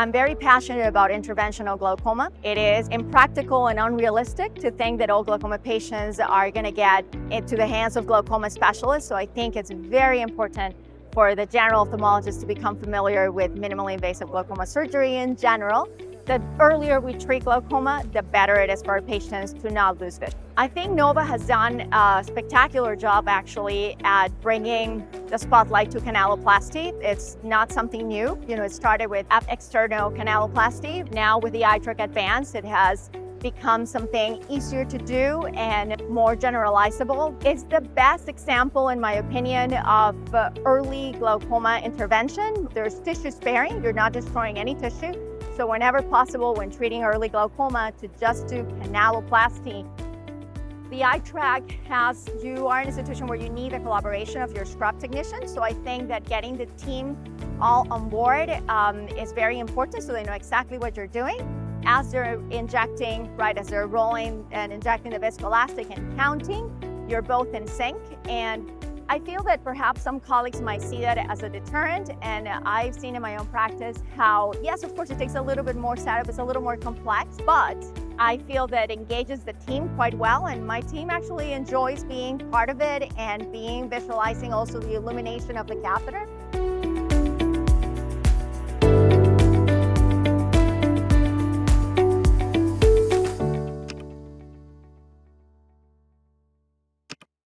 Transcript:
I'm very passionate about interventional glaucoma. It is impractical and unrealistic to think that all glaucoma patients are going to get into the hands of glaucoma specialists. So I think it's very important for the general ophthalmologist to become familiar with minimally invasive glaucoma surgery in general. The earlier we treat glaucoma, the better it is for our patients to not lose vision. I think Nova has done a spectacular job actually at bringing the spotlight to canaloplasty. It's not something new. It started with external canaloplasty. Now with the iTrack Advanced, it has become something easier to do and more generalizable. It's the best example, in my opinion, of early glaucoma intervention. There's tissue sparing. You're not destroying any tissue. So whenever possible, when treating early glaucoma, to just do canaloplasty. The iTrack you are in a situation where you need the collaboration of your scrub technician. So I think that getting the team all on board is very important, so they know exactly what you're doing. As they're injecting, as they're rolling and injecting the viscoelastic and counting, you're both in sync. And I feel that perhaps some colleagues might see that as a deterrent, and I've seen in my own practice how, yes, of course, it takes a little bit more setup, it's a little more complex, but I feel that engages the team quite well, and my team actually enjoys being part of it and visualizing also the illumination of the catheter.